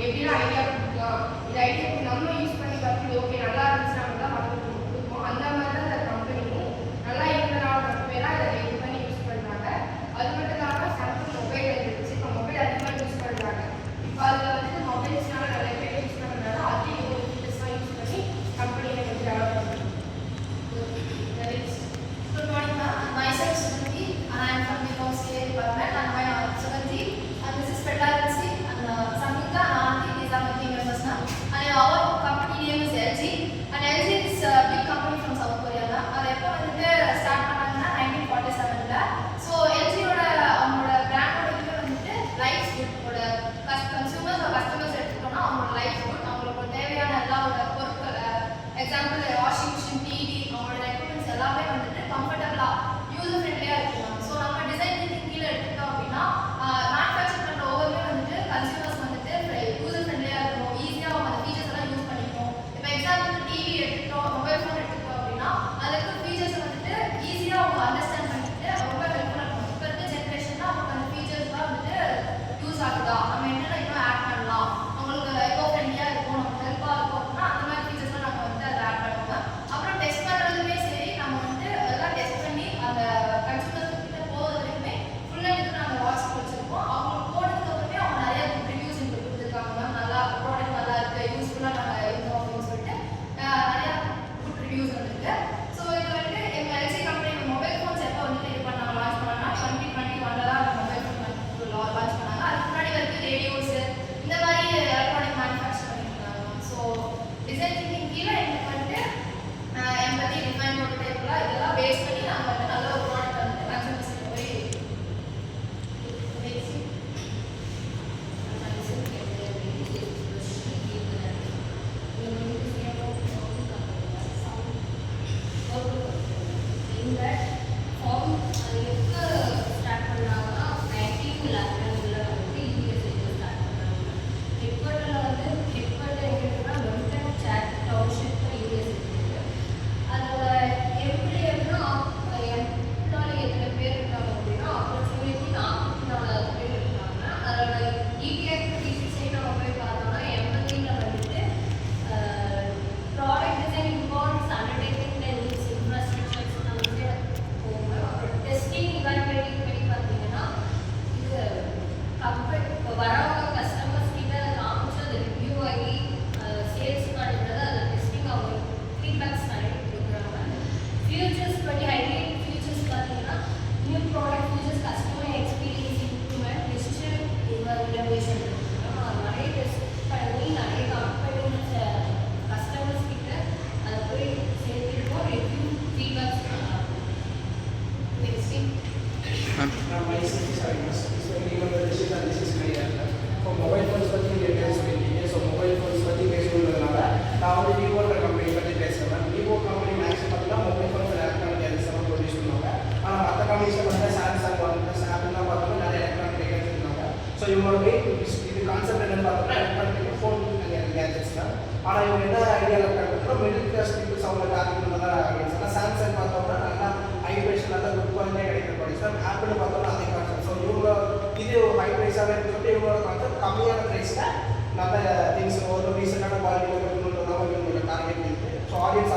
எப்படின்னா ஐடியா கொடுக்கலாம். இந்த ஐடியா நம்ம யூஸ் பண்ணி பார்த்து ஓகே நல்லா இருந்துச்சுன்னா தான் மற்றவங்களுக்கு கொடுப்போம். அந்த மாதிரி தான் இந்த கம்பெனியும் நல்லா இருக்கிறனால 10 பேரா இதை இது பண்ணி யூஸ் பண்ணுறாங்க. அது மட்டும் இல்லாமல் சாம்சங் மொபைல் வந்துருச்சு. இப்போ மொபைல் அதிகமாக யூஸ் பண்ணுறாங்க. இப்போ அதில் வந்து மொபைல்ஸ்னால நிறைய பேர் யூஸ் பண்ணுறதுனால அதையும் ஒரு ஃபீச்சர்ஸ்லாம் யூஸ் பண்ணி கம்பெனியை கொஞ்சம் டெவலப் பண்ணுறாங்க. Good morning, ma'am. Myself Suganti, and I am from the CA department. And my Suganti, and this is Petalsi, and Samhita and Anandi, these are my team members now. And our company name is LG, and LG is a big company from South Korea. And எப்போ வந்துட்டு start பண்ணாங்கன்னா 1947ல. So LGயோட அவங்களோட பிராண்டோட இது வந்துட்டு life குட்டோட consumers customers எடுத்துக்கிட்டோம்னா அவங்களோட life good அவங்களுக்கு தேவையான எல்லா பொருட்கள் எக்ஸாம்பிள் வாஷிங் மிஷின், டிவி, அவங்களோட எக்யூப்மெண்ட்ஸ் எல்லாமே வந்துட்டு கம்ஃபர்டபுளா யூசர் ஃப்ரெண்ட்லியா இருக்கும். ஸோ நம்ம டிசைன் திங்கிங் கீழே எடுத்துக்கிட்டோம் அப்படின்னா மேனுஃபேக்சர் பண்ணுற ஒவ்வொருமே வந்துட்டு கன்சியூமர்ஸ் வந்துட்டு யூசர் ஃப்ரெண்ட்லியா இருக்கும், ஈஸியாக அவங்க அந்த ஃபீச்சர்ஸ் எல்லாம் யூஸ் பண்ணிக்கணும். இப்போ எக்ஸாம்பிள் டிவி எடுத்துக்கிட்டோம், மொபைல் ஃபோன் எடுத்துக்கிட்டோம் அப்படின்னா அதுக்கு ஃபீச்சர்ஸ் வந்துட்டு ஈஸியாக அவங்க அண்டர்ஸ்டாண்ட் பண்ணிட்டு ரொம்ப ஹெல்ப்ஃபுல்லாக இருக்கும். இப்போ இருக்க ஜென்ரேஷனில் அவங்களுக்கு அந்த ஃபீச்சர்ஸ்லாம் வந்துட்டு யூஸ் ஆகுதா, நம்ம என்னென்ன இன்னும் ஆட் பண்ணலாம், அவங்களுக்கு எக்கோ ஃப்ரெண்ட்லியாக இருக்கும், நமக்கு ஹெல்ப்பாக இருக்கும் அப்படின்னா அந்த மாதிரி ஃபீச்சர்ஸ்லாம் நம்ம வந்து அதை ஆட் பண்ணுவோம். அப்புறம் டெஸ்ட் பண்ணுறதுமே சரி, நம்ம வந்து எல்லாம் டெஸ்ட் பண்ணி அந்த கன்சூமர்ஸ் கிட்ட போகிறது வரைக்குமே ஃபுல்லாக இதுக்கு நாங்கள் வாட்ச் வச்சுருக்கோம். அவங்களுக்கு போனதுக்கு அப்புறமே அவங்க நிறைய ரிவ்யூஸ் எங்களுக்கு கொடுத்துருக்காங்க. மேம் நல்லா ப்ராடக்ட் நல்லா இருக்குது, யூஸ்ஃபுல்லாக நாங்கள் இருந்தோம் அப்படின்னு சொல்லிட்டு நிறையா குட் ரிவ்யூஸ் வந்துருக்கு. ஸோ இது வந்து எங்கள் எல்ஜி கம்பெனி மொபைல் ஃபோன்ஸ் எப்போ வந்துட்டு இது பண்ணாங்க லான்ச் பண்ணாங்கன்னா 2021 தான் மொபைல் ஃபோன் லான்ச் பண்ணாங்க. அதுக்கு முன்னாடி வந்து ரேடியோஸு இந்த மாதிரி எலக்ட்ரானிக் மேனுஃபேக்சர் பண்ணியிருந்தாங்க. ஸோ டிசைன் திங்கிங் கீழே எங்களுக்கு வந்துட்டு எம்பத்தி டிஃபைன் ப்ரோட்டோடைப்லாம் இதெல்லாம் பேஸ் பண்ணி நாங்கள் வந்து நல்ல ஒரு ப்ராடக்ட் வந்து கன்சூமர்ஸ்க்கு போய் இந்த ஃபார்ம் அது எப்போ ஸ்டார்ட் பண்ணாங்கன்னா 1911 வந்து யூஎஸ்ஏல ஸ்டார்ட் பண்ணாங்க. ஹெட்குவார்ட்டரில் வந்து ஹெட்குவார்ட்டர் எங்கே இருக்குன்னா வெம்டன் சாட் டவுன்ஷிப் யூஎஸ்ஏ இருக்குது. அதோட எம்ப்ளாயர்னா எம்ப்ளாயி எத்தனை பேர் இருக்காங்க அப்படின்னா அப்ராக்சிமேட்லி 44 பேர் இருக்காங்க. அதோட இபி ஆக்டிவிட்டி சைடு நம்ம போய் பார்த்தோம்னா எம்பத்தியில் வந்துட்டு ப்ராடக்ட் டிசைன் இன்வால்வ்ஸ் அண்டர்டேக்கிங் த நீட்ஸ் இன்ஃப்ராஸ்ட்ரக்சர்ஸ் நம்ம போங்க. அப்புறம் டெஸ்டிங் இவாலுவேட்டிங் பண்ணி பார்த்தீங்கன்னா இது கம்பெனி இப்போ வரவங்க கஸ்டமர்ஸ் கிட்ட அதை காமிச்சு அதை ரிவ்யூ ஆகி சேல்ஸ் பண்ணுறது அதை டெஸ்டிங் அவங்க ஃபீட்பேக்ஸ் நிறைய கொடுக்குறாங்க. ஃபியூச்சர்ஸ் பற்றி ஹைலைட் ஃபியூச்சர்ஸ் பார்த்தீங்கன்னா new product features, customer experience improvement, digital innovation நிறைய டெஸ்ட் பண்ணி நிறைய கம்பெனிஸ் கஸ்டமர்ஸ் கிட்ட அதை போய் சேர்த்துருக்கோம். ரிவ்யூ ஃபீட்பேக்ஸ் மொபைல் ஃபோன்ஸ் பற்றி நீங்கள் பேச வேண்டிய ஸோ மொபைல் ஃபோன்ஸ் பற்றி பேசுகிறதுனால நான் வந்து விவோன்ற கம்பெனி பற்றி பேசுகிறேன். விவோ கம்பெனி மேக்ஸிமம் பார்த்தீங்கன்னா mobile phones electronic gadgets produce பண்ணுவாங்க. ஆனால் மற்ற கம்பெனிஸில் பார்த்தீங்கன்னா சாம்சங், ஒன் ப்ளஸ், ஆப்பிள்லாம் பார்த்தோம்னா நிறைய எலக்ட்ரானிக் கேஜெட்ஸ் இருந்தாங்க. ஸோ இவங்களோட மெயின் இது கான்செப்ட் என்னன்னு பார்த்தோம்னா எலக்ட்ரானிக் ஃபோன் கேஜெட்ஸ் தான். ஆனால் இவங்க என்ன ஐடியாவில் இருக்காங்கன்னா மிடில் கிளாஸ் பீப்புள்ஸ் அவங்க டார்கெட் பண்ணதான் ஆகிடுச்சு. ஆனால் சாம்சங் பார்த்தோம்னா நல்லா ஹை ப்ரைஸ் நல்லா குட் குவாலிட்டியாக கிடைக்கிற ப்ராடக்ட்ஸ் தான். ஆப்பிள் பார்த்தோம்னா அதே கான்செப்ட். ஸோ இவங்க இது ஹை ப்ரைஸாகவே சொல்லிட்டு இவங்களோட கான்செப்ட் கம்மியான ப்ரைஸில் நல்ல திங்ஸ் ஒரு ரீசெண்டான குவாலிட்டியில் கொடுக்கணுன்றதான் இவங்களோட டார்கெட் இருக்குது. So audience